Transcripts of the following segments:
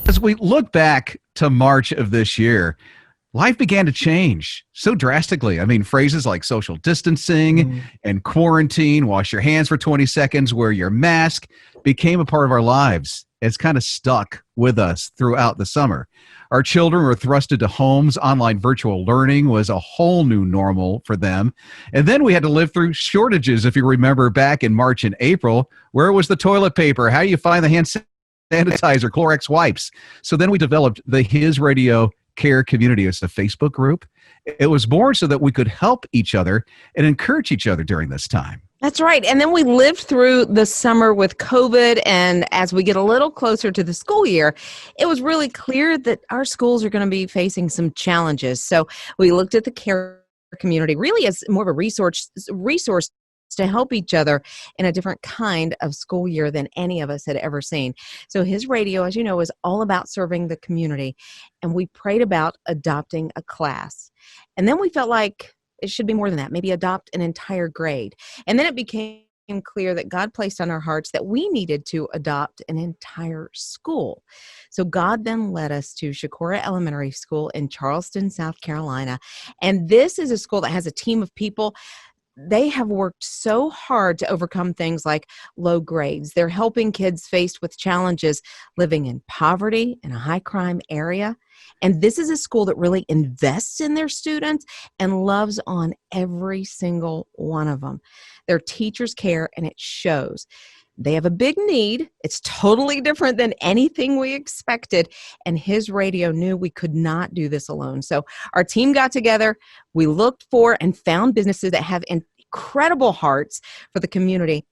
As we look back to March of this year, life began to change so drastically. I mean, phrases like social distancing and quarantine, wash your hands for 20 seconds, wear your mask, became a part of our lives. It's kind of stuck with us throughout the summer. Our children were thrusted to homes. Online virtual learning was a whole new normal for them. And then we had to live through shortages, if you remember back in March and April. Where was the toilet paper? How do you find the hand sanitizer, Clorox wipes? So then we developed the His Radio Care Community as a Facebook group. It was born so that we could help each other and encourage each other during this time. That's right. And then we lived through the summer with COVID. And as we get a little closer to the school year, it was really clear that our schools are going to be facing some challenges. So we looked at the care community really as more of a resource to help each other in a different kind of school year than any of us had ever seen. So His Radio, as you know, is all about serving the community. And we prayed about adopting a class. And then we felt like it should be more than that, maybe adopt an entire grade. And then it became clear that God placed on our hearts that we needed to adopt an entire school. So God then led us to Shakora Elementary School in Charleston, South Carolina. And this is a school that has a team of people. They have worked so hard to overcome things like low grades. They're helping kids faced with challenges living in poverty in a high crime area. And this is a school that really invests in their students and loves on every single one of them. Their teachers care, and it shows. They have a big need. It's totally different than anything we expected. And His Radio knew we could not do this alone. So our team got together. We looked for and found businesses that have incredible hearts for the community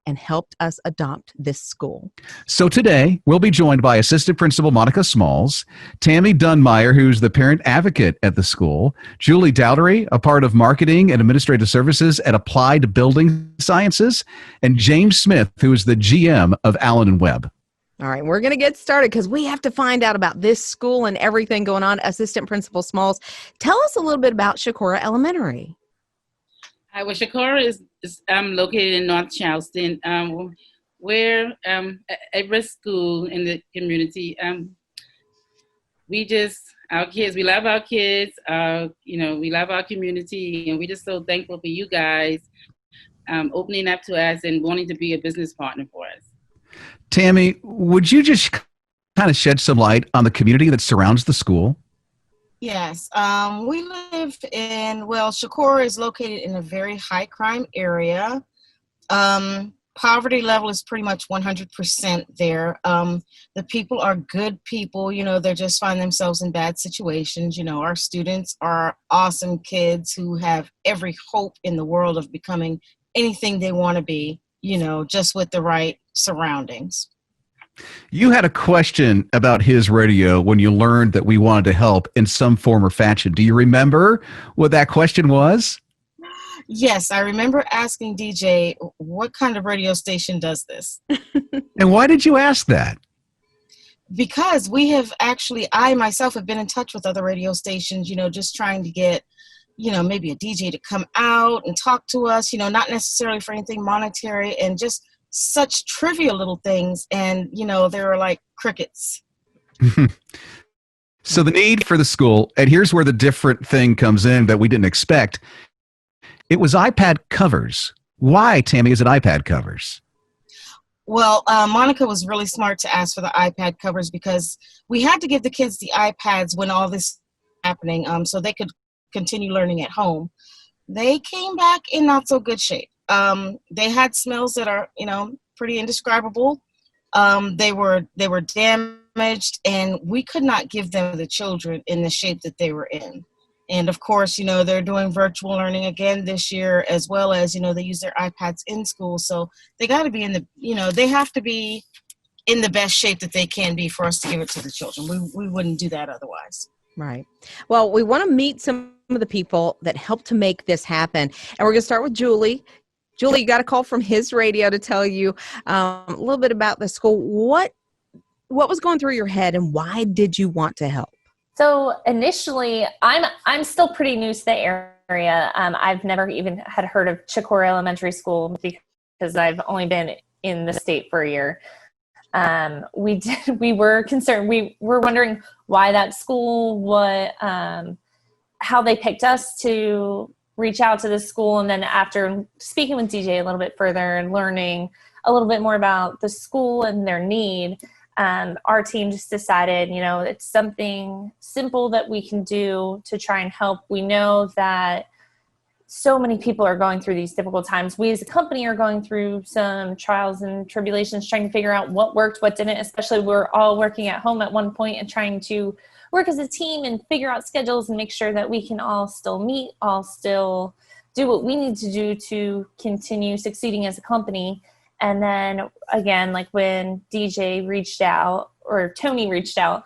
and helped us adopt this school. So today, we'll be joined by Assistant Principal Monica Smalls, Tammy Dunmeyer, who's the parent advocate at the school, Julie Dowdery, a part of Marketing and Administrative Services at Applied Building Sciences, and James Smith, who is the GM of Allen & Webb. All right, we're going to get started because we have to find out about this school and everything going on. Assistant Principal Smalls, tell us a little bit about Shakora Elementary. Hi, well, Shakora is located in North Charleston. We're a school in the community. Our kids, we love our kids. We love our community, and we're just so thankful for you guys opening up to us and wanting to be a business partner for us. Tammy, would you just kind of shed some light on the community that surrounds the school? Yes, we live Shakora is located in a very high crime area. Poverty level is pretty much 100% there. The people are good people, they just find themselves in bad situations. Our students are awesome kids who have every hope in the world of becoming anything they want to be, just with the right surroundings. You had a question about His Radio when you learned that we wanted to help in some form or fashion. Do you remember what that question was? Yes, I remember asking DJ, what kind of radio station does this? And why did you ask that? Because I myself have been in touch with other radio stations, just trying to get, maybe a DJ to come out and talk to us, not necessarily for anything monetary, and just such trivial little things, and they were like crickets. So the need for the school, and here's where the different thing comes in that we didn't expect. It was iPad covers. Why, Tammy, is it iPad covers? Well, Monica was really smart to ask for the iPad covers because we had to give the kids the iPads when all this was happening, so they could continue learning at home. They came back in not so good shape. They had smells that are, pretty indescribable. They were damaged, and we could not give them the children in the shape that they were in. And of course, they're doing virtual learning again this year, as well as, they use their iPads in school. So they got to be they have to be in the best shape that they can be for us to give it to the children. We wouldn't do that otherwise. Right. Well, we want to meet some of the people that helped to make this happen. And we're going to start with Julie. Julie, you got a call from His Radio to tell you a little bit about the school. What was going through your head, and why did you want to help? So initially, I'm still pretty new to the area. I've never even had heard of Shakora Elementary School because I've only been in the state for a year. We were concerned. We were wondering why that school, how they picked us to reach out to this school. And then after speaking with DJ a little bit further and learning a little bit more about the school and their need, our team just decided, it's something simple that we can do to try and help. We know that so many people are going through these difficult times. We as a company are going through some trials and tribulations, trying to figure out what worked, what didn't, especially we're all working at home at one point and trying to work as a team and figure out schedules and make sure that we can all still meet, all still do what we need to do to continue succeeding as a company. And then again, like when DJ reached out, or Tony reached out,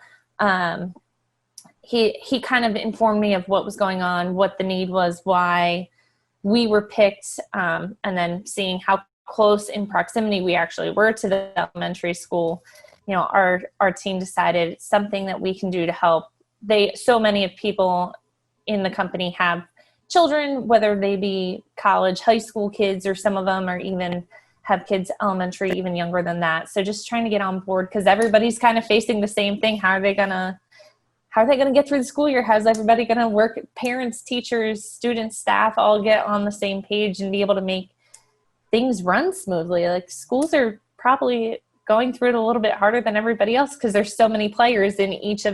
he kind of informed me of what was going on, what the need was, why we were picked, and then seeing how close in proximity we actually were to the elementary school. Our team decided it's something that we can do to help. So many of people in the company have children, whether they be college, high school kids, or some of them are even have kids elementary, even younger than that. So just trying to get on board, because everybody's kind of facing the same thing. How are they gonna get through the school year? How's everybody gonna work? Parents, teachers, students, staff all get on the same page and be able to make things run smoothly. Like schools are probably going through it a little bit harder than everybody else because there's so many players in each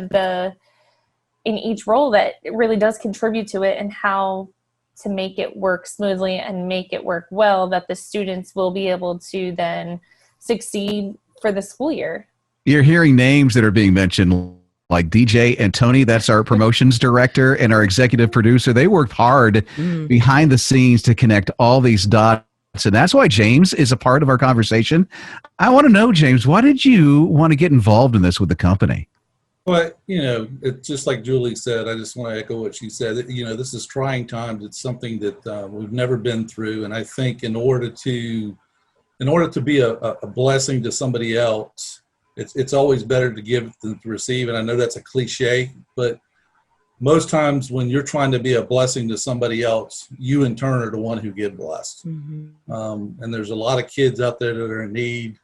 role that it really does contribute to it, and how to make it work smoothly and make it work well, that the students will be able to then succeed for the school year. You're hearing names that are being mentioned like DJ and Tony. That's our promotions director and our executive producer. They worked hard behind the scenes to connect all these dots. And that's why James is a part of our conversation. I want to know, James, why did you want to get involved in this with the company? Well, it's just like Julie said. I just want to echo what she said. This is trying times. It's something that we've never been through. And I think in order to be a blessing to somebody else, it's always better to give than to receive. And I know that's a cliche, but most times when you're trying to be a blessing to somebody else, you in turn are the one who get blessed. And there's a lot of kids out there that are in need,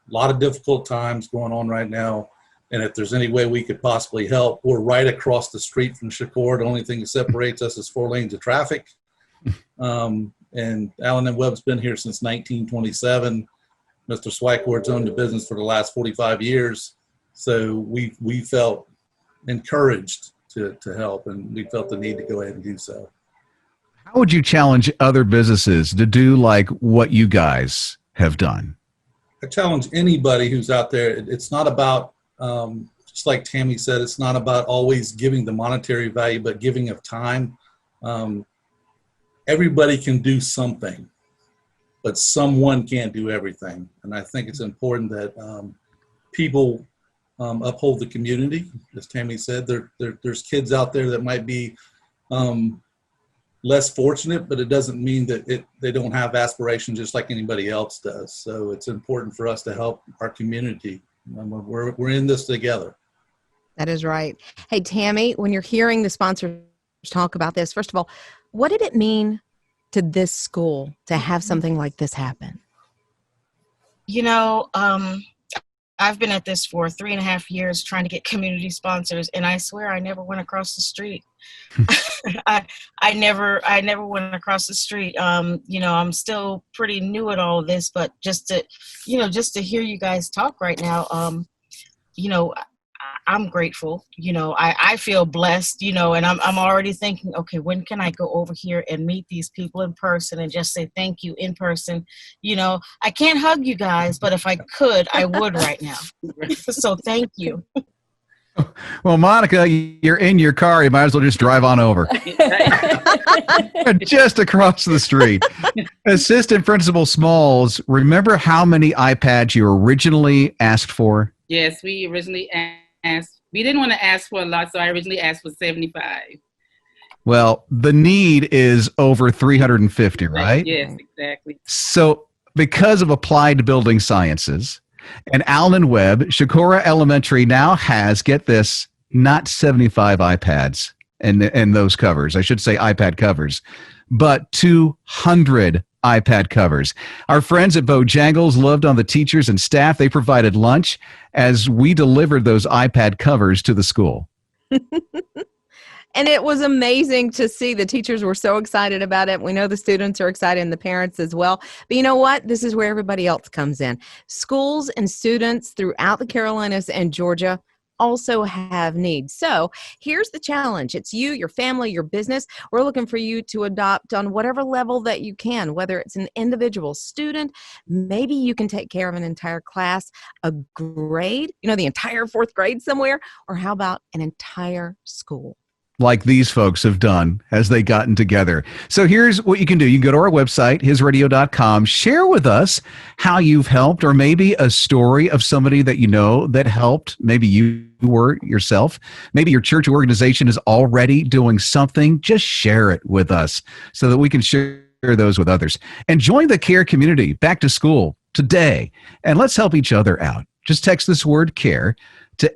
a lot of difficult times going on right now. And if there's any way we could possibly help, we're right across the street from Shakur. The only thing that separates us is 4 lanes of traffic. And Allen and Webb's been here since 1927. Mr. Swykort's owned the business for the last 45 years. So we felt encouraged to help, and we felt the need to go ahead and do so. How would you challenge other businesses to do like what you guys have done? I challenge anybody who's out there. It's not about, just like Tammy said, it's not about always giving the monetary value, but giving of time. Everybody can do something, but someone can't do everything. And I think it's important that people uphold the community. As Tammy said, there's kids out there that might be less fortunate, but it doesn't mean that they don't have aspirations just like anybody else does. So it's important for us to help our community. We're in this together. That is right. Hey, Tammy, when you're hearing the sponsors talk about this, first of all, what did it mean to this school to have something like this happen? I've been at this for 3.5 years trying to get community sponsors, and I swear I never went across the street. I never went across the street. I'm still pretty new at all of this, but just to hear you guys talk right now, I'm grateful. I feel blessed, and I'm already thinking, okay, when can I go over here and meet these people in person and just say thank you in person? I can't hug you guys, but if I could, I would right now. So thank you. Well, Monica, you're in your car. You might as well just drive on over. Just across the street. Assistant Principal Smalls, remember how many iPads you originally asked for? Yes, we originally asked. We didn't want to ask for a lot, so I originally asked for 75. Well, the need is over 350, right? Yes, exactly. So because of applied building sciences and Allen Webb, Shakur Elementary now has, get this, not 75 iPads and those covers. I should say iPad covers, but 200 iPad covers. Our friends at Bojangles loved on the teachers and staff. They provided lunch as we delivered those iPad covers to the school. And it was amazing to see. The teachers were so excited about it. We know the students are excited and the parents as well. But you know what? This is where everybody else comes in. Schools and students throughout the Carolinas and Georgia also have needs. So here's the challenge. It's you, your family, your business. We're looking for you to adopt on whatever level that you can, whether it's an individual student, maybe you can take care of an entire class, a grade, the entire fourth grade somewhere, or how about an entire school? Like these folks have done as they gotten together. So here's what you can do. You can go to our website, hisradio.com, share with us how you've helped, or maybe a story of somebody that you know that helped. Maybe you were yourself. Maybe your church organization is already doing something. Just share it with us so that we can share those with others. And join the CARE community back to school today. And let's help each other out. Just text this word CARE to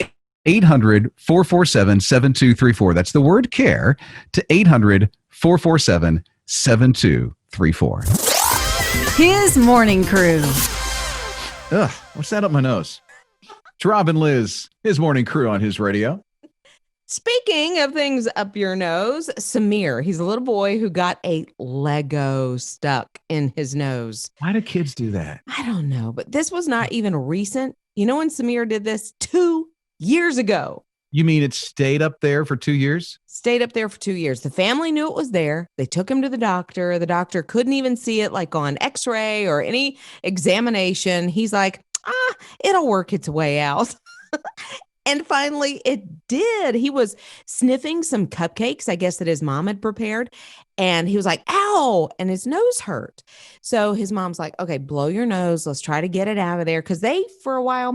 800-447-7234. That's the word CARE to 800-447-7234. His Morning Crew. Ugh, what's that up my nose? It's Rob and Liz, His Morning Crew on His Radio. Speaking of things up your nose, Samir, he's a little boy who got a Lego stuck in his nose. Why do kids do that? I don't know, but this was not even recent. You know when Samir did this? 2 years ago. You mean it stayed up there for 2 years? Stayed up there for 2 years. The family knew it was there. They took him to the doctor. The doctor couldn't even see it like on x-ray or any examination. He's like, it'll work its way out. And finally it did. He was sniffing some cupcakes, I guess, that his mom had prepared. And he was like, ow, and his nose hurt. So his mom's like, okay, blow your nose. Let's try to get it out of there. Because they, for a while,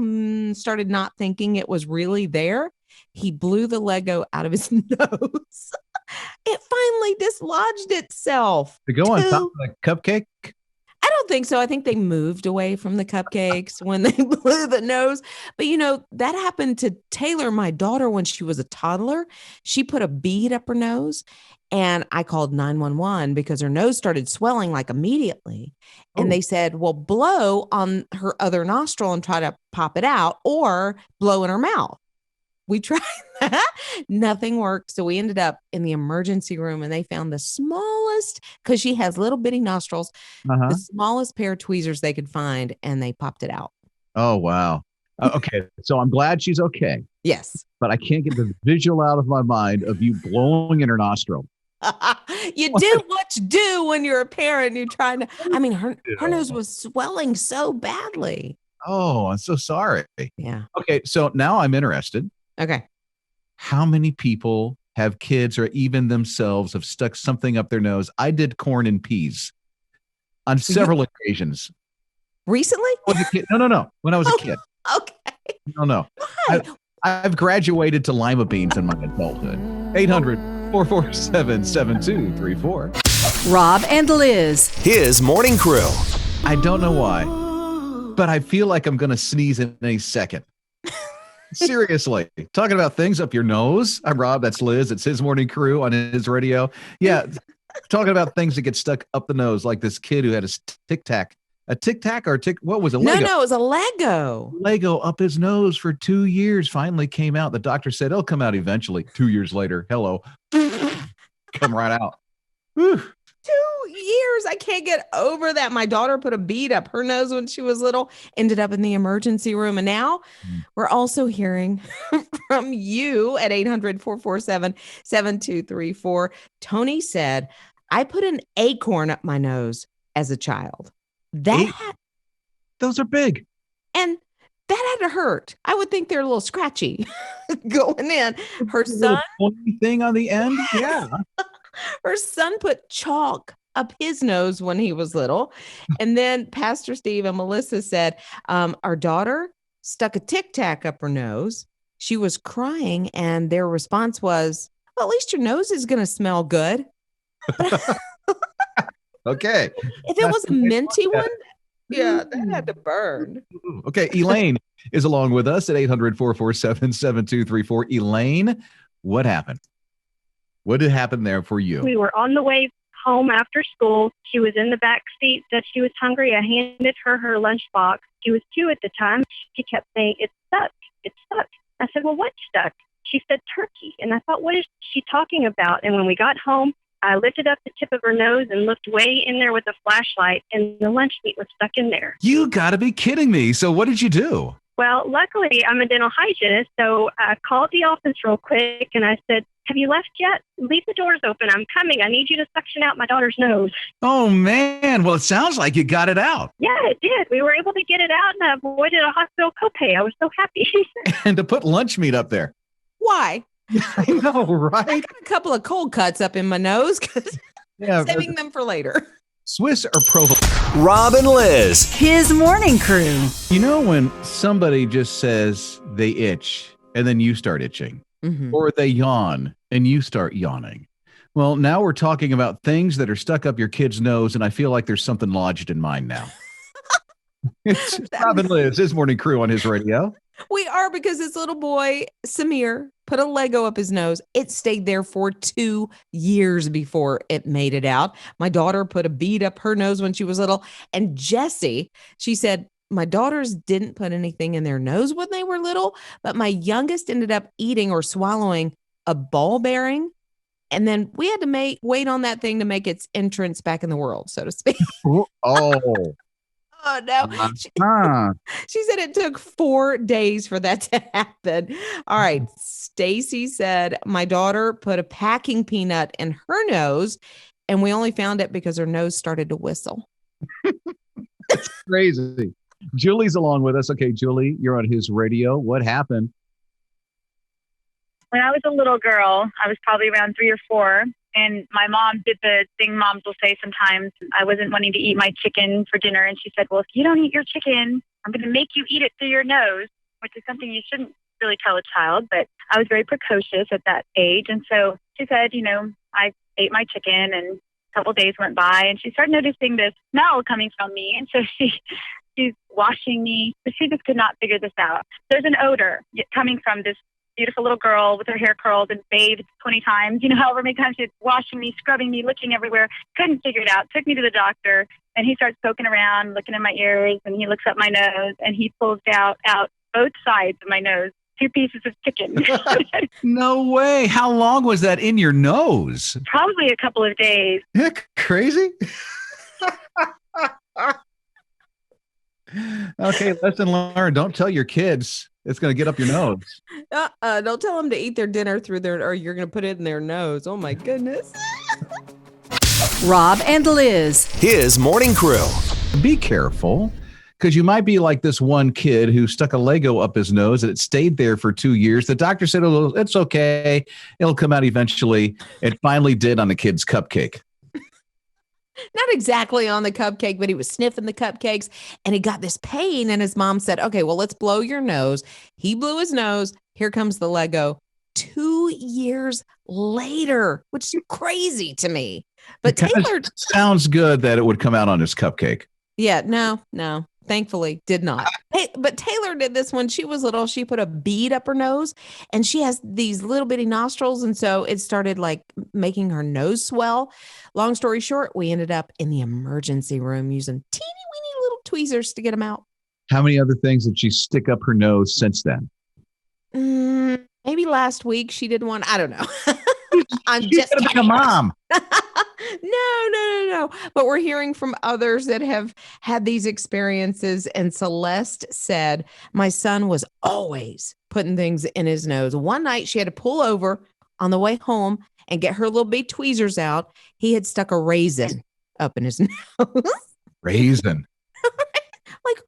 started not thinking it was really there. He blew the Lego out of his nose. It finally dislodged itself. To go on top of the cupcake? I don't think so. I think they moved away from the cupcakes when they blew the nose. But, that happened to Taylor, my daughter, when she was a toddler. She put a bead up her nose, and I called 911 because her nose started swelling like immediately. And they said, well, blow on her other nostril and try to pop it out, or blow in her mouth. We tried that. Nothing worked. So we ended up in the emergency room, and they found the smallest, because she has little bitty nostrils, the smallest pair of tweezers they could find, and they popped it out. Oh, wow. Okay. So I'm glad she's okay. Yes. But I can't get the visual out of my mind of you blowing in her nostril. You do what you do when you're a parent. You're trying to, her nose was swelling so badly. Oh, I'm so sorry. Yeah. Okay. So now I'm interested. Okay. How many people have kids or even themselves have stuck something up their nose? I did corn and peas on several occasions. Recently? No. When I was a kid. Okay. No. I've graduated to lima beans in my adulthood. 800-447-7234. Rob and Liz. His Morning Crew. I don't know why, but I feel like I'm going to sneeze in any second. Seriously, talking about things up your nose. I'm Rob. That's Liz. It's His Morning Crew on His Radio. Yeah, talking about things that get stuck up the nose, like this kid who had a tic tac. A tic tac or what was it? No, it was a Lego. Lego up his nose for 2 years. Finally came out. The doctor said it'll come out eventually. 2 years later, hello, come right out. Whew. 2 years. I can't get over that. My daughter put a bead up her nose when she was little, ended up in the emergency room. And now we're also hearing from you at 800-447-7234. Tony said, I put an acorn up my nose as a child. Those are big. And that had to hurt. I would think they're a little scratchy going in. Her son. Pointy thing on the end? Yeah. Her son put chalk up his nose when he was little. And then Pastor Steve and Melissa said, our daughter stuck a Tic Tac up her nose. She was crying, and their response was, well, at least your nose is going to smell good. Okay. If it was a minty one, yeah, that had to burn. Okay. Elaine is along with us at 800-447-7234. Elaine, what happened? What did happen there for you? We were on the way home after school. She was in the back seat, said she was hungry. I handed her her lunchbox. She was 2 at the time. She kept saying, "It's stuck. It's stuck." I said, "Well, what's stuck?" She said, "Turkey." And I thought, what is she talking about? And when we got home, I lifted up the tip of her nose and looked way in there with a flashlight, and the lunch meat was stuck in there. You got to be kidding me. So what did you do? Well, luckily, I'm a dental hygienist, so I called the office real quick, and I said, "Have you left yet? Leave the doors open. I'm coming. I need you to suction out my daughter's nose." Oh, man. Well, it sounds like you got it out. Yeah, it did. We were able to get it out, and I avoided a hospital copay. I was so happy. And to put lunch meat up there. Why? I know, right? I got a couple of cold cuts up in my nose because saving them for later. Swiss or provolone? Rob and Liz. His morning crew. You know when somebody just says they itch and then you start itching, or they yawn and you start yawning? Well, now we're talking about things that are stuck up your kid's nose, and I feel like there's something lodged in mine now. It's Rob and Liz, his morning crew on his radio. We are, because this little boy, Samir, put a Lego up his nose. It stayed there for 2 years before it made it out. My daughter put a bead up her nose when she was little. And Jessie, she said, my daughters didn't put anything in their nose when they were little, but my youngest ended up eating or swallowing a ball bearing. And then we had to wait on that thing to make its entrance back in the world, so to speak. Oh. Oh, no. She said it took 4 days for that to happen. All right. Stacy said, my daughter put a packing peanut in her nose, and we only found it because her nose started to whistle. That's crazy. Julie's along with us. Okay, Julie, you're on his radio. What happened? When I was a little girl, I was probably around 3 or 4. And my mom did the thing moms will say sometimes. I wasn't wanting to eat my chicken for dinner. And she said, well, if you don't eat your chicken, I'm going to make you eat it through your nose, which is something you shouldn't really tell a child. But I was very precocious at that age. And so she said, I ate my chicken, and a couple of days went by, and she started noticing this smell coming from me. And so she's washing me, but she just could not figure this out. There's an odor coming from this beautiful little girl with her hair curled and bathed 20 times, however many times she's washing me, scrubbing me, looking everywhere. Couldn't figure it out. Took me to the doctor, and he starts poking around, looking in my ears, and he looks up my nose, and he pulls out both sides of my nose, 2 pieces of chicken. No way. How long was that in your nose? Probably a couple of days. Yeah, crazy. Okay, lesson learned. Don't tell your kids it's going to get up your nose. Don't tell them to eat their dinner or you're going to put it in their nose. Oh, my goodness. Rob and Liz. His morning crew. Be careful, because you might be like this one kid who stuck a Lego up his nose and it stayed there for 2 years. The doctor said, oh, it's okay. It'll come out eventually. It finally did on the kid's cupcake. Not exactly on the cupcake, but he was sniffing the cupcakes and he got this pain. And his mom said, okay, well, let's blow your nose. He blew his nose. Here comes the Lego 2 years later, which is crazy to me. But Taylor sounds good that it would come out on his cupcake. Yeah, no. Thankfully, did not. Hey, but Taylor did this when she was little. She put a bead up her nose, and she has these little bitty nostrils, and so it started like making her nose swell. Long story short, we ended up in the emergency room using teeny weeny little tweezers to get them out. How many other things did she stick up her nose since then? Maybe last week she did one. I don't know. I'm She's just like a mom. No. But we're hearing from others that have had these experiences. And Celeste said, my son was always putting things in his nose. One night she had to pull over on the way home and get her little big tweezers out. He had stuck a raisin up in his nose. Raisin. Like,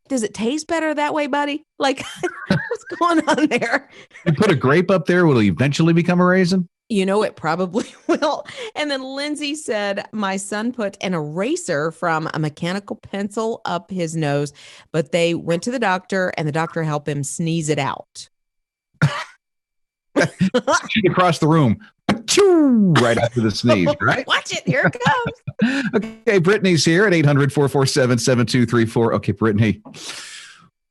does it taste better that way, buddy? Like, what's going on there? You put a grape up there, will it eventually become a raisin? It probably will. And then Lindsay said, my son put an eraser from a mechanical pencil up his nose, but they went to the doctor and the doctor helped him sneeze it out. Across the room. Right after the sneeze, right? Watch it. Here it comes. Okay, Brittany's here at 800-447-7234. Okay, Brittany,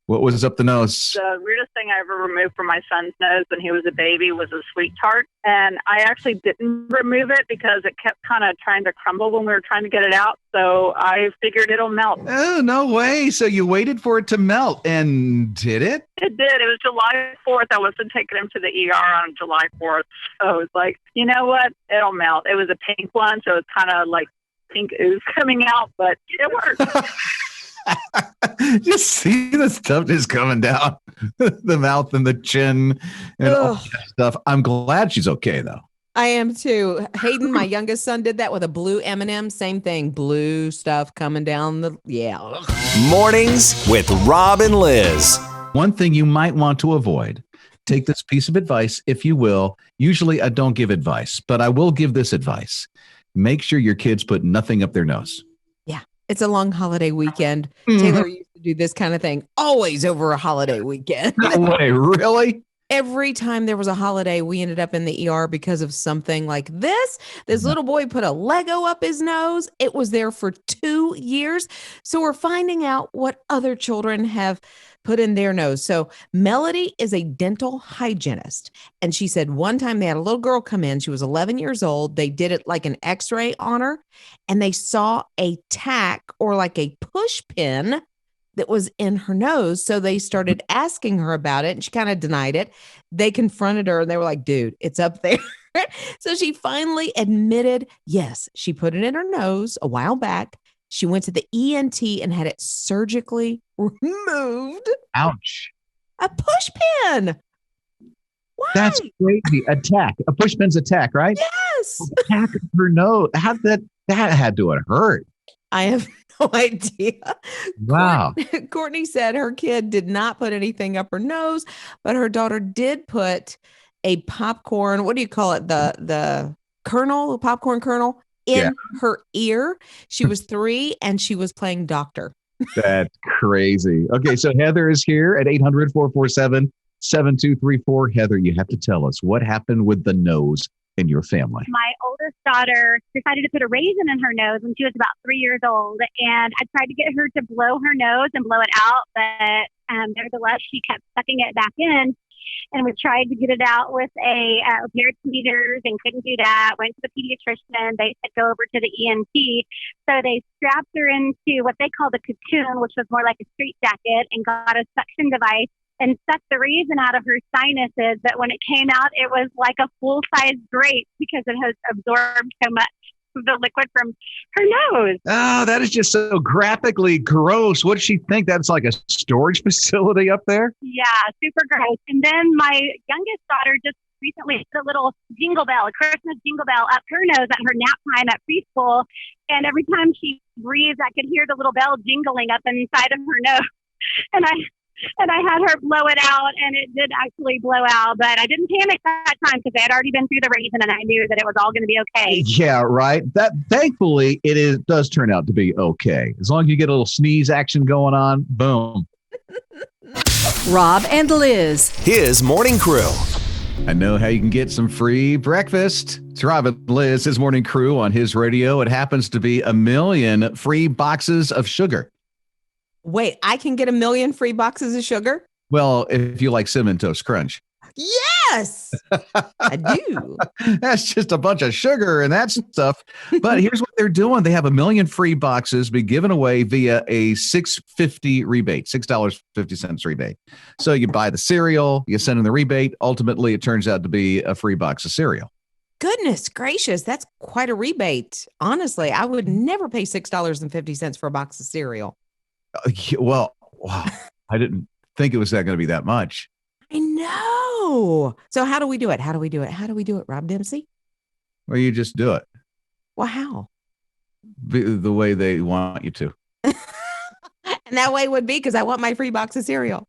What was up the nose? The weirdest thing I ever removed from my son's nose when he was a baby was a sweet tart. And I actually didn't remove it because it kept kind of trying to crumble when we were trying to get it out. So I figured it'll melt. Oh, no way. So you waited for it to melt, and did it? It did. It was July 4th. I wasn't taking him to the ER on July 4th. So I was like, you know what? It'll melt. It was a pink one, so it's kind of like pink ooze coming out, but it worked. Just see the stuff just coming down the mouth and the chin and all that stuff. I'm glad she's okay, though. I am too. Hayden, my youngest son, did that with a blue M&M. Same thing. Blue stuff coming down the, Mornings with Rob and Liz. One thing you might want to avoid. Take this piece of advice, if you will. Usually I don't give advice, but I will give this advice. Make sure your kids put nothing up their nose. It's a long holiday weekend. Taylor used to do this kind of thing always over a holiday weekend. No way, really? Every time there was a holiday, we ended up in the ER because of something like this. This little boy put a Lego up his nose. It was there for 2 years. So we're finding out what other children have put in their nose. So Melody is a dental hygienist. And she said one time they had a little girl come in. She was 11 years old. They did it like an x-ray on her. And they saw a tack or like a push pin that was in her nose. So they started asking her about it and she kind of denied it. They confronted her and they were like, dude, it's up there. So she finally admitted, yes, she put it in her nose a while back. She went to the ENT and had it surgically removed. Ouch. A push pin. Why? That's crazy. Attack. A push pin's attack, right? Yes. Attack her nose. How that had to have hurt. I have no idea. Wow. Courtney said her kid did not put anything up her nose, but her daughter did put a popcorn, what do you call it? The kernel, the popcorn kernel in her ear. She was 3 and she was playing doctor. That's crazy. Okay, so Heather is here at 800-447-7234. Heather, you have to tell us what happened with the nose in your family. My oldest daughter decided to put a raisin in her nose when she was about 3 years old. And I tried to get her to blow her nose and blow it out, but nevertheless, she kept sucking it back in. And we tried to get it out with a pair of tweezers and couldn't do that. Went to the pediatrician. They said go over to the ENT. So they strapped her into what they called a cocoon, which was more like a street jacket, and got a suction device and sucked the raisin out of her sinuses. But when it came out, it was like a full-size grape because it has absorbed so much of the liquid from her nose. Oh, that is just so graphically gross. What does she think? That's like a storage facility up there? Yeah, super gross. And then my youngest daughter just recently put a little jingle bell, a Christmas jingle bell up her nose at her nap time at preschool. And every time she breathed, I could hear the little bell jingling up inside of her nose. And I had her blow it out, and it did actually blow out. But I didn't panic that time because I had already been through the raisin, and I knew that it was all going to be okay. Yeah, right. That thankfully does turn out to be okay. As long as you get a little sneeze action going on, boom. Rob and Liz. His morning crew. I know how you can get some free breakfast. It's Rob and Liz, his morning crew on his radio. It happens to be 1 million free boxes of sugar. Wait, I can get 1 million free boxes of sugar? Well, if you like Cinnamon Toast Crunch. Yes, I do. That's just a bunch of sugar and that stuff. But here's what they're doing. They have 1 million free boxes be given away via a $6.50 rebate, $6.50 rebate. So you buy the cereal, you send in the rebate. Ultimately, it turns out to be a free box of cereal. Goodness gracious, that's quite a rebate. Honestly, I would never pay $6.50 for a box of cereal. Well, wow. I didn't think it was going to be that much. I know. So how do we do it? How do we do it, Rob Dempsey? Well, you just do it. Well, how? The way they want you to. And that way would be because I want my free box of cereal.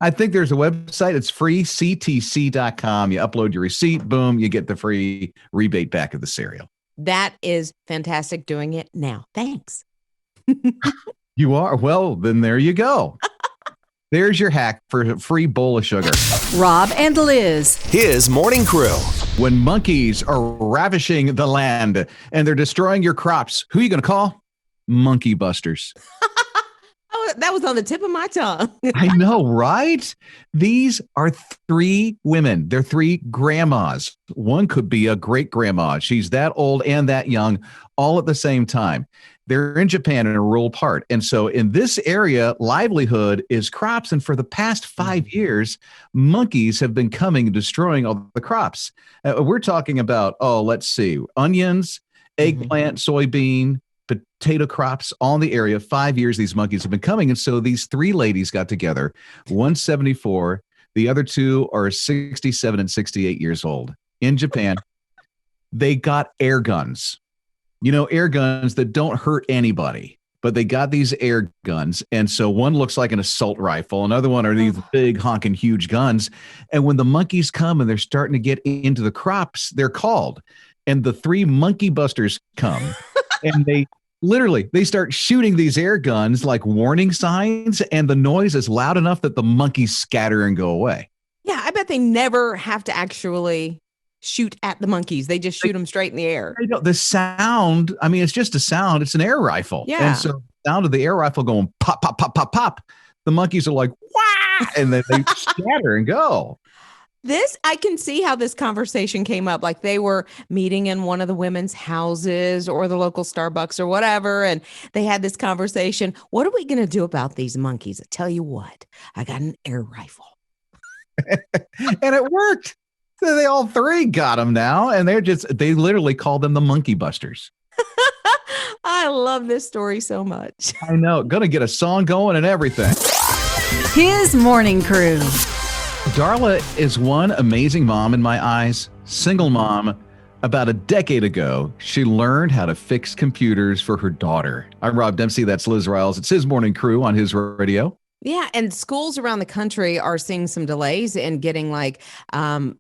I think there's a website. It's freectc.com. You upload your receipt. Boom. You get the free rebate back of the cereal. That is fantastic. Doing it now. Thanks. You are? Well, then there you go. There's your hack for a free bowl of sugar. Rob and Liz. His morning crew. When monkeys are ravishing the land and they're destroying your crops, who are you going to call? Monkey busters. Oh, that was on the tip of my tongue. I know, right? These are three women. They're three grandmas. One could be a great grandma. She's that old and that young, all at the same time. They're in Japan in a rural part. And so in this area, livelihood is crops. And for the past 5 years, monkeys have been coming and destroying all the crops. We're talking about, let's see, onions, eggplant, soybean, potato crops, all in the area. 5 years these monkeys have been coming. And so these three ladies got together, 174. The other two are 67 and 68 years old in Japan. They got air guns. Air guns that don't hurt anybody, but they got these air guns. And so one looks like an assault rifle. Another one are these big honking huge guns. And when the monkeys come and they're starting to get into the crops, they're called. And the three monkey busters come and they start shooting these air guns like warning signs. And the noise is loud enough that the monkeys scatter and go away. Yeah, I bet they never have to actually shoot at the monkeys. They just shoot them straight in the air. The sound, it's just a sound. It's an air rifle. Yeah. And so the sound of the air rifle going pop, pop, pop, pop, pop. The monkeys are like, wah! And then they scatter and go. I can see how this conversation came up. Like they were meeting in one of the women's houses or the local Starbucks or whatever. And they had this conversation. What are we going to do about these monkeys? I tell you what, I got an air rifle. And it worked. So they all three got them now. And they literally call them the monkey busters. I love this story so much. I know. Going to get a song going and everything. His morning crew. Darla is one amazing mom in my eyes. Single mom. About a decade ago, she learned how to fix computers for her daughter. I'm Rob Dempsey. That's Liz Riles. It's His Morning Crew on His Radio. Yeah, and schools around the country are seeing some delays in getting at-home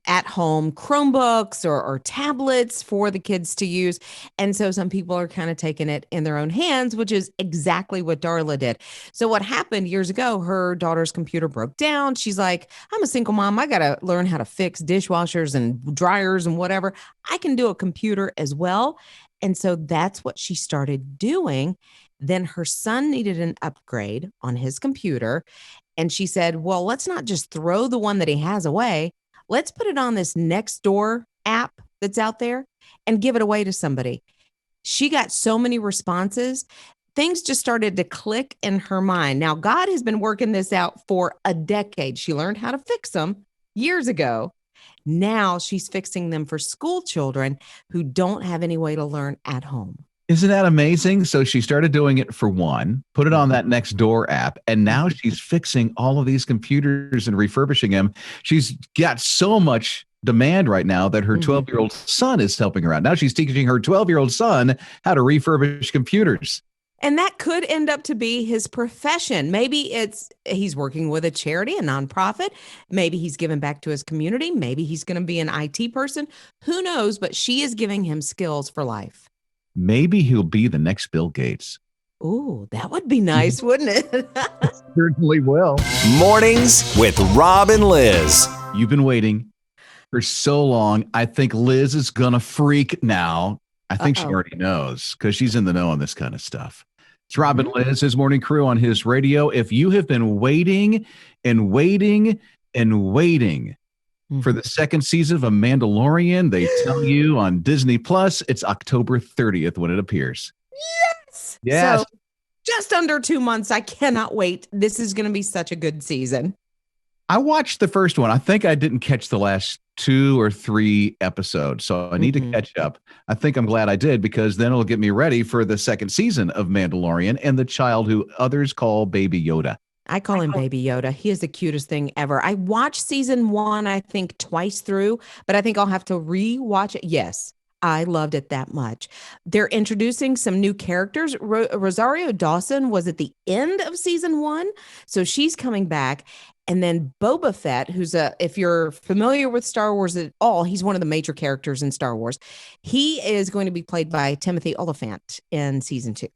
Chromebooks or tablets for the kids to use. And so some people are kind of taking it in their own hands, which is exactly what Darla did. So what happened years ago, her daughter's computer broke down. She's like, I'm a single mom. I got to learn how to fix dishwashers and dryers and whatever. I can do a computer as well. And so that's what she started doing. Then her son needed an upgrade on his computer. And she said, well, let's not just throw the one that he has away. Let's put it on this Nextdoor app that's out there and give it away to somebody. She got so many responses. Things just started to click in her mind. Now, God has been working this out for a decade. She learned how to fix them years ago. Now she's fixing them for school children who don't have any way to learn at home. Isn't that amazing? So she started doing it for one, put it on that Nextdoor app, and now she's fixing all of these computers and refurbishing them. She's got so much demand right now that her 12-year-old son is helping her out. Now she's teaching her 12-year-old son how to refurbish computers. And that could end up to be his profession. Maybe he's working with a charity, a nonprofit. Maybe he's giving back to his community. Maybe he's going to be an IT person. Who knows? But she is giving him skills for life. Maybe he'll be the next Bill Gates. Ooh, that would be nice, wouldn't it? Certainly will. Mornings with Rob and Liz. You've been waiting for so long. I think Liz is going to freak now. I think she already knows because she's in the know on this kind of stuff. It's Rob and Liz, His Morning Crew on His Radio. If you have been waiting and waiting and waiting for the second season of a Mandalorian, they tell you on Disney Plus, it's October 30th when it appears. Yes. Yes. So just under 2 months. I cannot wait. This is going to be such a good season. I watched the first one. I think I didn't catch the last 2 or 3 episodes, so I need to catch up. I think I'm glad I did because then it'll get me ready for the second season of Mandalorian and the child who others call Baby Yoda. I call him Baby Yoda. He is the cutest thing ever. I watched season 1, I think, twice through, but I think I'll have to re-watch it. Yes, I loved it that much. They're introducing some new characters. Rosario Dawson was at the end of season 1, so she's coming back. And then Boba Fett, if you're familiar with Star Wars at all, he's one of the major characters in Star Wars. He is going to be played by Timothy Olyphant in season 2.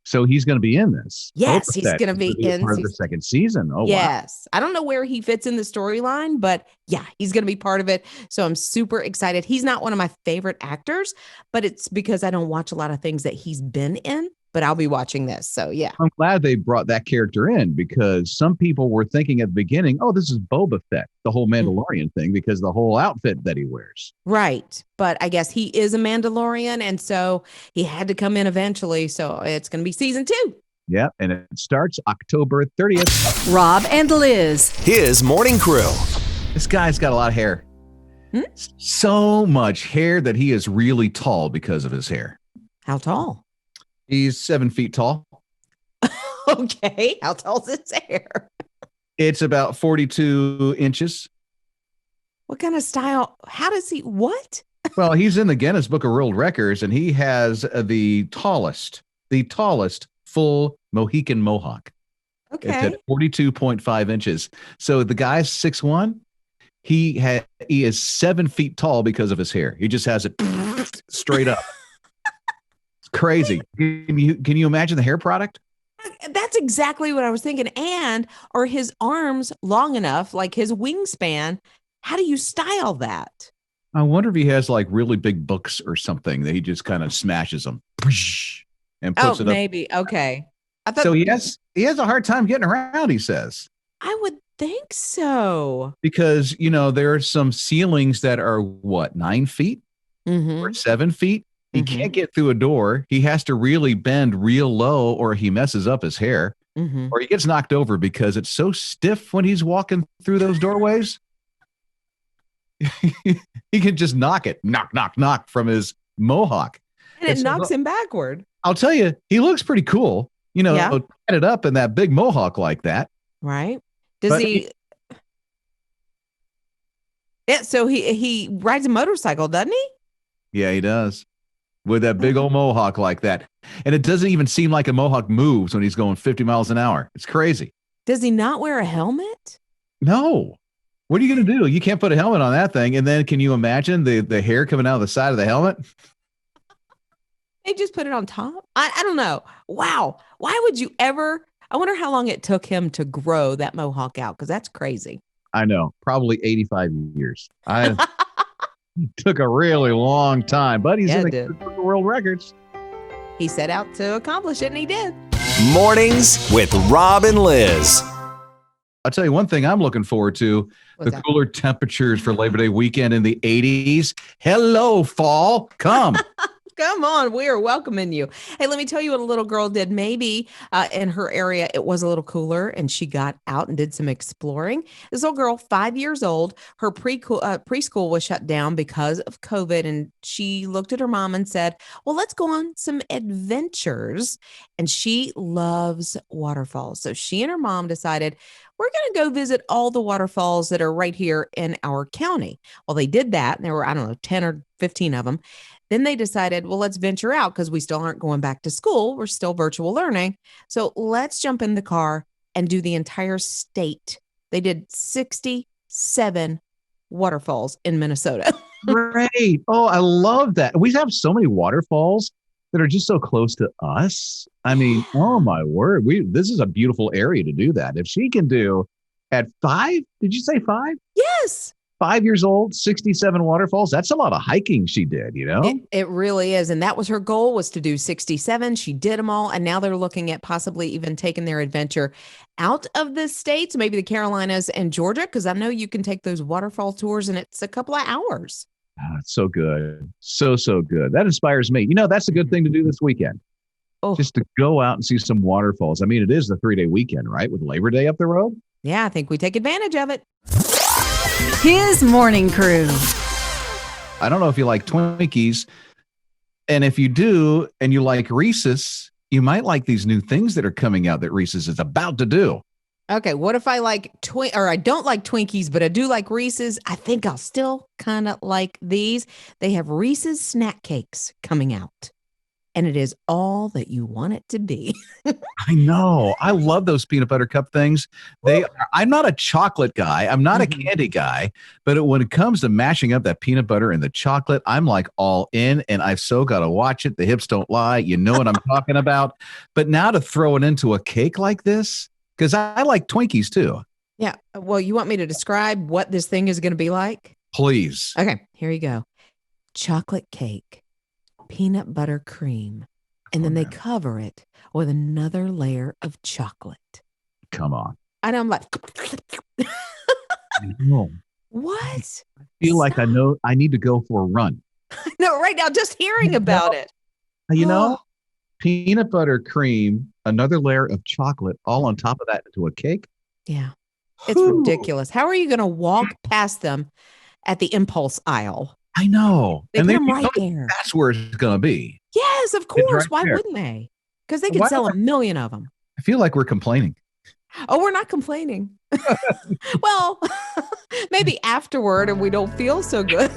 So he's going to be in this. Yes, he's going to be in part of the second season. Oh, yes. Wow. I don't know where he fits in the storyline, but yeah, he's going to be part of it. So I'm super excited. He's not one of my favorite actors, but it's because I don't watch a lot of things that he's been in. but I'll be watching this. So yeah. I'm glad they brought that character in because some people were thinking at the beginning, oh, this is Boba Fett, the whole Mandalorian thing, because the whole outfit that he wears. Right. But I guess he is a Mandalorian, and so he had to come in eventually. So it's going to be season 2. Yeah, and it starts October 30th. Rob and Liz. His morning crew. This guy's got a lot of hair. So much hair that he is really tall because of his hair. How tall? He's 7 feet tall. Okay. How tall is his hair? It's about 42 inches. What kind of style? How does he, what? Well, he's in the Guinness Book of World Records, and he has the tallest full Mohican mohawk. Okay. It's at 42.5 inches. So the guy's 6'1". He is 7 feet tall because of his hair. He just has it straight up. It's crazy. Can you imagine the hair product? That's exactly what I was thinking. And are his arms long enough, like his wingspan? How do you style that? I wonder if he has like really big books or something that he just kind of smashes them and puts it up. Maybe. Okay. I thought So he has a hard time getting around, he says. I would think so. Because, there are some ceilings that are 9 feet or 7 feet. He can't get through a door. He has to really bend real low or he messes up his hair or he gets knocked over because it's so stiff when he's walking through those doorways. He can just knock from his mohawk. And it knocks him backward. I'll tell you, he looks pretty cool. Tied it up in that big mohawk like that. Right. Does he? Yeah. So he rides a motorcycle, doesn't he? Yeah, he does. With that big old mohawk like that. And it doesn't even seem like a mohawk moves when he's going 50 miles an hour. It's crazy. Does he not wear a helmet? No. What are you going to do? You can't put a helmet on that thing. And then can you imagine the hair coming out of the side of the helmet? They just put it on top. I don't know. Wow. Why would you ever? I wonder how long it took him to grow that mohawk out, because that's crazy. I know. Probably 85 years. It took a really long time, but he's in the world records. He set out to accomplish it, and he did. Mornings with Rob and Liz. I'll tell you one thing I'm looking forward to. What's that? Cooler temperatures for Labor Day weekend in the 80s. Hello, fall. Come. Come on, we are welcoming you. Hey, let me tell you what a little girl did. Maybe in her area, it was a little cooler and she got out and did some exploring. This little girl, 5 years old, her preschool was shut down because of COVID. And she looked at her mom and said, well, let's go on some adventures. And she loves waterfalls. So she and her mom decided, we're going to go visit all the waterfalls that are right here in our county. Well, they did that. And there were, 10 or 15 of them. Then they decided, well, let's venture out because we still aren't going back to school. We're still virtual learning. So let's jump in the car and do the entire state. They did 67 waterfalls in Minnesota. Great. Oh, I love that. We have so many waterfalls that are just so close to us. I mean, oh my word. This is a beautiful area to do that. If she can do at 5, did you say 5? Yes. 5 years old, 67 waterfalls. That's a lot of hiking she did, It really is. And that was her goal, was to do 67. She did them all. And now they're looking at possibly even taking their adventure out of the states, maybe the Carolinas and Georgia, because I know you can take those waterfall tours and it's a couple of hours. Oh, it's so good. So good. That inspires me. That's a good thing to do this weekend. Oh. Just to go out and see some waterfalls. I mean, it is the 3-day weekend, right? With Labor Day up the road. Yeah, I think we take advantage of it. His morning crew. I don't know if you like Twinkies. And if you do, and you like Reese's, you might like these new things that are coming out that Reese's is about to do. Okay, what if I like I don't like Twinkies, but I do like Reese's? I think I'll still kind of like these. They have Reese's snack cakes coming out. And it is all that you want it to be. I know. I love those peanut butter cup things. I'm not a chocolate guy. I'm not a candy guy. But when it comes to mashing up that peanut butter and the chocolate, I'm like all in. And I've so got to watch it. The hips don't lie. You know what I'm talking about. But now to throw it into a cake like this, because I like Twinkies too. Yeah. Well, you want me to describe what this thing is going to be like? Please. Okay. Here you go. Chocolate cake. Peanut butter cream, and then they cover it with another layer of chocolate. Come on. And I'm like, I know. what? I feel like I know I need to go for a run. No, right now, just hearing about it. You know, peanut butter cream, another layer of chocolate, all on top of that into a cake. Yeah. It's ridiculous. How are you going to walk past them at the impulse aisle? I know. They and put them right there. That's where it's going to be. Yes, of course. Right Why there. wouldn't they? Because they could sell 1 million of them. I feel like we're complaining. Oh, we're not complaining. Well, maybe afterward and we don't feel so good.